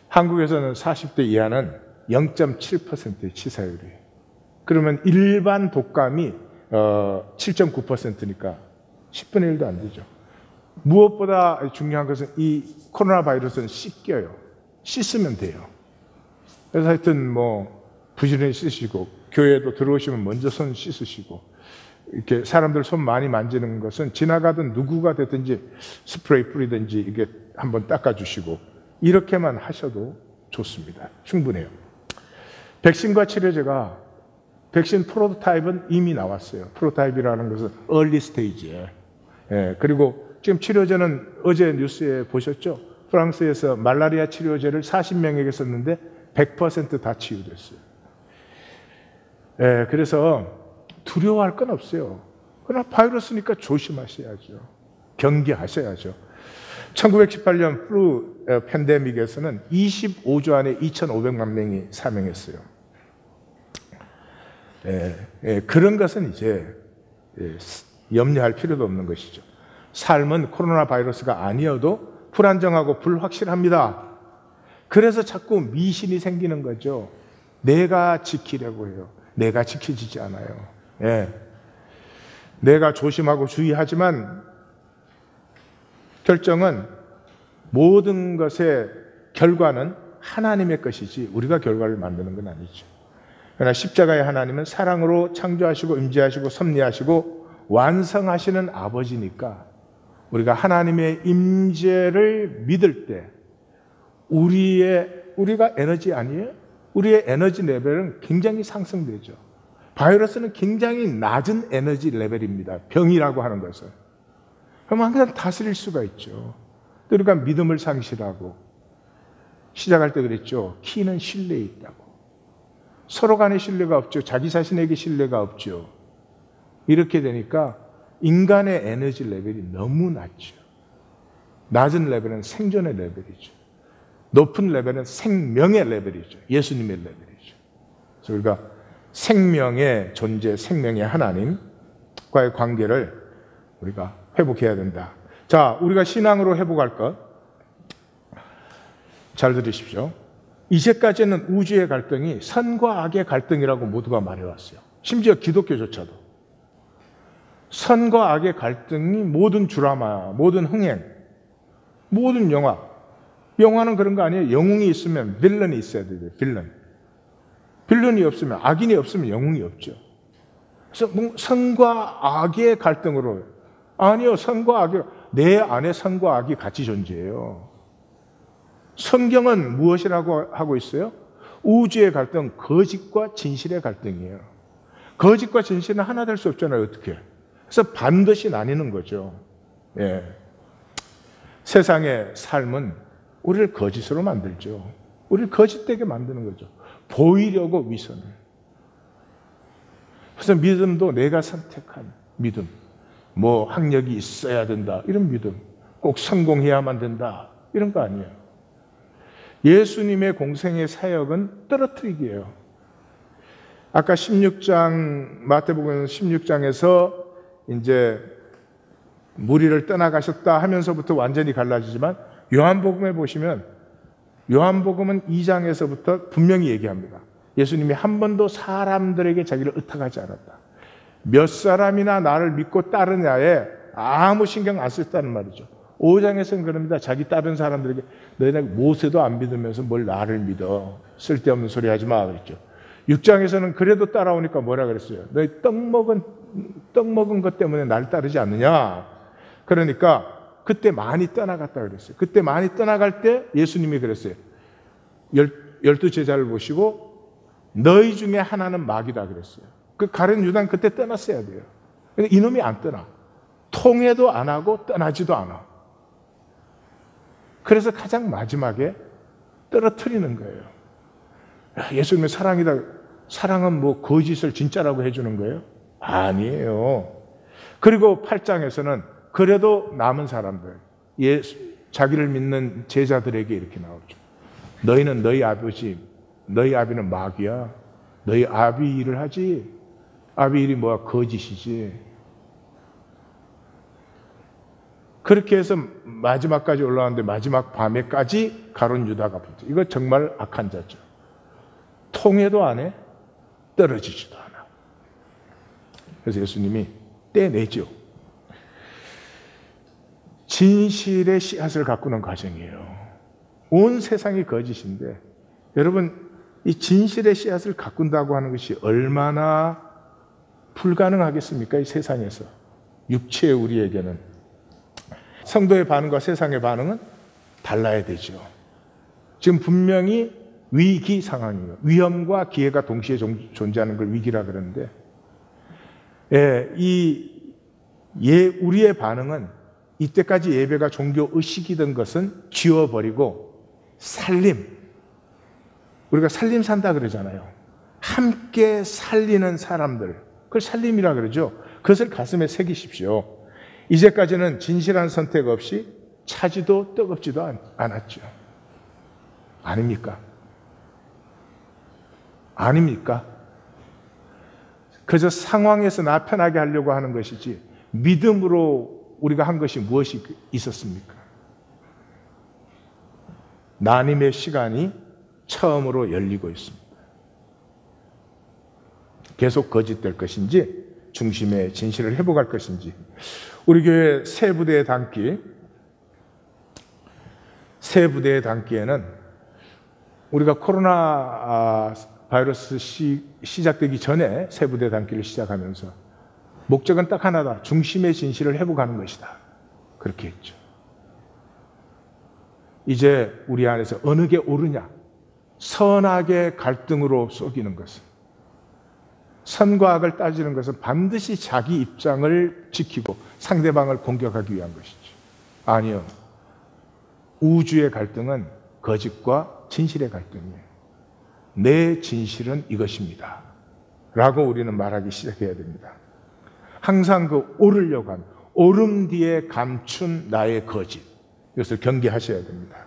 한국에서는 40대 이하는 0.7%의 치사율이에요. 그러면 일반 독감이 7.9%니까 10분의 1도 안 되죠. 무엇보다 중요한 것은 이 코로나 바이러스는 씻겨요. 씻으면 돼요. 그래서 하여튼 뭐 부지런히 씻으시고 교회에도 들어오시면 먼저 손 씻으시고 이렇게 사람들 손 많이 만지는 것은 지나가던 누구가 됐든지 스프레이 뿌리든지 이게 한번 닦아주시고 이렇게만 하셔도 좋습니다. 충분해요. 백신과 치료제가 백신 프로토타입은 이미 나왔어요. 프로토타입이라는 것은 early stage에. 예, 그리고 지금 치료제는 어제 뉴스에 보셨죠? 프랑스에서 말라리아 치료제를 40명에게 썼는데 100% 다 치유됐어요. 예, 그래서 두려워할 건 없어요. 그러나 바이러스니까 조심하셔야죠. 경계하셔야죠. 1918년 플루 팬데믹에서는 25주 안에 2,500만 명이 사망했어요. 그런 것은 이제 염려할 필요도 없는 것이죠. 삶은 코로나 바이러스가 아니어도 불안정하고 불확실합니다. 그래서 자꾸 미신이 생기는 거죠. 내가 지키려고 해요. 내가 지켜지지 않아요. 내가 조심하고 주의하지만 결정은 모든 것의 결과는 하나님의 것이지 우리가 결과를 만드는 건 아니죠. 그러나 십자가의 하나님은 사랑으로 창조하시고 임재하시고 섭리하시고 완성하시는 아버지니까 우리가 하나님의 임재를 믿을 때 우리가 에너지 아니에요? 우리의 에너지 레벨은 굉장히 상승되죠. 바이러스는 굉장히 낮은 에너지 레벨입니다. 병이라고 하는 것은. 그럼 항상 다스릴 수가 있죠. 또 우리가 믿음을 상실하고 시작할 때 그랬죠. 키는 신뢰에 있다고. 서로 간에 신뢰가 없죠. 자기 자신에게 신뢰가 없죠. 이렇게 되니까 인간의 에너지 레벨이 너무 낮죠. 낮은 레벨은 생존의 레벨이죠. 높은 레벨은 생명의 레벨이죠. 예수님의 레벨이죠. 그래서 우리가 생명의 존재, 생명의 하나님과의 관계를 우리가 회복해야 된다. 자, 우리가 신앙으로 회복할 것. 잘 들으십시오. 이제까지는 우주의 갈등이 선과 악의 갈등이라고 모두가 말해왔어요. 심지어 기독교조차도. 선과 악의 갈등이 모든 드라마, 모든 흥행, 모든 영화. 영화는 그런 거 아니에요. 영웅이 있으면 빌런이 있어야 돼요. 빌런이 없으면, 악인이 없으면 영웅이 없죠. 그래서 선과 악의 갈등으로. 아니요, 선과 악이, 내 안에 선과 악이 같이 존재해요. 성경은 무엇이라고 하고 있어요? 우주의 갈등, 거짓과 진실의 갈등이에요. 거짓과 진실은 하나 될 수 없잖아요. 어떻게? 그래서 반드시 나뉘는 거죠. 세상의 삶은 우리를 거짓으로 만들죠. 우리를 거짓되게 만드는 거죠. 보이려고 위선을. 그래서 믿음도 내가 선택한 믿음. 뭐 학력이 있어야 된다. 이런 믿음. 꼭 성공해야만 된다. 이런 거 아니에요. 예수님의 공생의 사역은 떨어뜨리기예요. 아까 16장, 마태복음 16장에서 이제 무리를 떠나가셨다 하면서부터 완전히 갈라지지만 요한복음에 보시면 요한복음은 2장에서부터 분명히 얘기합니다. 예수님이 한 번도 사람들에게 자기를 의탁하지 않았다. 몇 사람이나 나를 믿고 따르냐에 아무 신경 안 썼다는 말이죠. 5장에서는 그럽니다. 자기 따른 사람들에게 너희는 모세도 안 믿으면서 뭘 나를 믿어. 쓸데없는 소리 하지 마 그랬죠. 6장에서는 그래도 따라오니까 뭐라 그랬어요? 너희 떡 먹은 것 때문에 날 따르지 않느냐. 그러니까 그때 많이 떠나갔다 그랬어요. 그때 많이 떠나갈 때 예수님이 그랬어요. 12제자를 보시고 너희 중에 하나는 마귀다 그랬어요. 그 가룟 유다는 그때 떠났어야 돼요. 근데 이놈이 안 떠나. 통회도 안 하고 떠나지도 않아. 그래서 가장 마지막에 떨어뜨리는 거예요. 예수님의 사랑이다. 사랑은 뭐 거짓을 진짜라고 해주는 거예요? 아니에요. 그리고 8장에서는 그래도 남은 사람들, 자기를 믿는 제자들에게 이렇게 나오죠. 너희는 너희 아비는 마귀야. 너희 아비 일을 하지. 아비 일이 뭐야? 거짓이지. 그렇게 해서 마지막까지 올라왔는데 마지막 밤에까지 가룟 유다가 붙어. 이거 정말 악한 자죠. 통회도 안 해, 떨어지지도 않아. 그래서 예수님이 떼내죠. 진실의 씨앗을 가꾸는 과정이에요. 온 세상이 거짓인데 여러분 이 진실의 씨앗을 가꾼다고 하는 것이 얼마나 불가능하겠습니까? 이 세상에서. 육체의 우리에게는. 성도의 반응과 세상의 반응은 달라야 되죠. 지금 분명히 위기 상황이에요. 위험과 기회가 동시에 존재하는 걸 위기라 그러는데, 우리의 반응은 이때까지 예배가 종교 의식이던 것은 지워버리고 살림. 우리가 살림 산다 그러잖아요. 함께 살리는 사람들. 그걸 살림이라 그러죠. 그것을 가슴에 새기십시오. 이제까지는 진실한 선택 없이 차지도 뜨겁지도 않았죠. 아닙니까? 아닙니까? 그저 상황에서 나 편하게 하려고 하는 것이지 믿음으로 우리가 한 것이 무엇이 있었습니까? 나님의 시간이 처음으로 열리고 있습니다. 계속 거짓될 것인지 중심의 진실을 회복할 것인지. 우리 교회 새 부대의 단기에는 우리가 코로나 바이러스 시작되기 전에 새 부대 단기를 시작하면서 목적은 딱 하나다. 중심의 진실을 회복하는 것이다. 그렇게 했죠. 이제 우리 안에서 어느 게 옳으냐? 선악의 갈등으로 쏘기는 것은, 선과 악을 따지는 것은 반드시 자기 입장을 지키고 상대방을 공격하기 위한 것이죠. 아니요. 우주의 갈등은 거짓과 진실의 갈등이에요. 내 진실은 이것입니다. 라고 우리는 말하기 시작해야 됩니다. 항상 그 옳으려고 하는, 옳음 뒤에 감춘 나의 거짓. 이것을 경계하셔야 됩니다.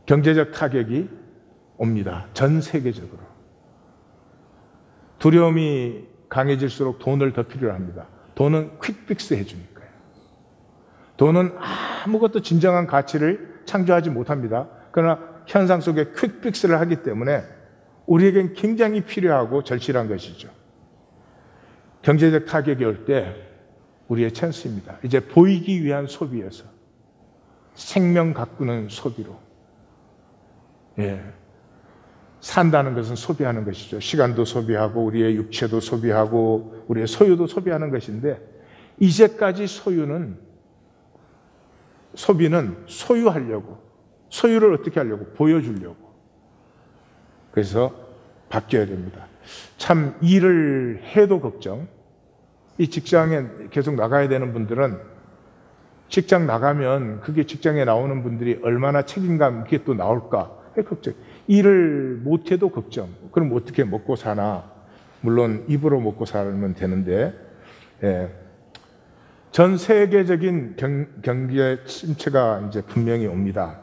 경제적 타격이 옵니다. 전 세계적으로. 두려움이 강해질수록 돈을 더 필요로 합니다. 돈은 퀵픽스 해주니까요. 돈은 아무것도 진정한 가치를 창조하지 못합니다. 그러나 현상 속에 퀵픽스를 하기 때문에 우리에겐 굉장히 필요하고 절실한 것이죠. 경제적 타격이 올 때 우리의 찬스입니다. 이제 보이기 위한 소비에서 생명 가꾸는 소비로. 산다는 것은 소비하는 것이죠. 시간도 소비하고 우리의 육체도 소비하고 우리의 소유도 소비하는 것인데, 이제까지 소비는 소유하려고, 소유를 어떻게 하려고? 보여주려고. 그래서 바뀌어야 됩니다. 참 일을 해도 걱정. 이 직장에 계속 나가야 되는 분들은 직장 나가면 그게 직장에 나오는 분들이 얼마나 책임감 있게 또 나올까 해 걱정. 일을 못해도 걱정. 그럼 어떻게 먹고 사나? 물론 입으로 먹고 살면 되는데, 전 세계적인 경제 침체가 이제 분명히 옵니다.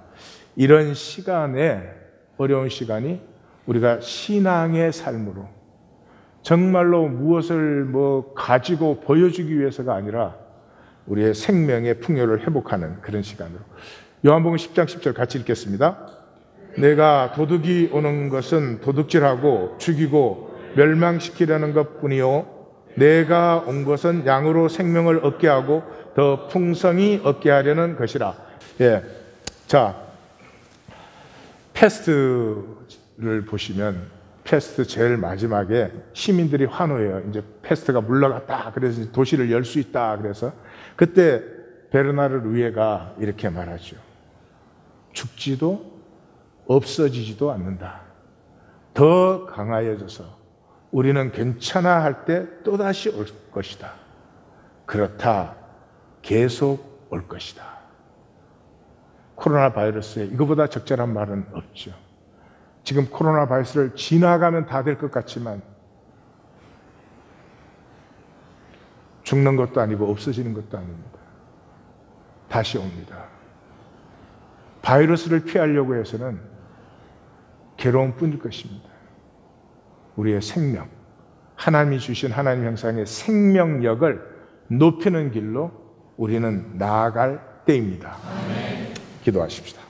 이런 시간에, 어려운 시간이 우리가 신앙의 삶으로 정말로 무엇을 가지고 보여주기 위해서가 아니라 우리의 생명의 풍요를 회복하는 그런 시간으로. 요한복음 10장 10절 같이 읽겠습니다. 내가 도둑이 오는 것은 도둑질하고 죽이고 멸망시키려는 것뿐이요 내가 온 것은 양으로 생명을 얻게 하고 더 풍성히 얻게 하려는 것이라. 예, 자, 패스트를 보시면 패스트 제일 마지막에 시민들이 환호해요. 이제 패스트가 물러갔다. 그래서 도시를 열 수 있다. 그래서 그때 베르나르 루에가 이렇게 말하죠. 죽지도 없어지지도 않는다. 더 강하여져서 우리는 괜찮아 할 때 또다시 올 것이다. 그렇다. 계속 올 것이다. 코로나 바이러스에 이거보다 적절한 말은 없죠. 지금 코로나 바이러스를 지나가면 다 될 것 같지만 죽는 것도 아니고 없어지는 것도 아닙니다. 다시 옵니다. 바이러스를 피하려고 해서는 괴로움 뿐일 것입니다. 우리의 생명, 하나님이 주신 하나님 형상의 생명력을 높이는 길로 우리는 나아갈 때입니다. 기도하십시다.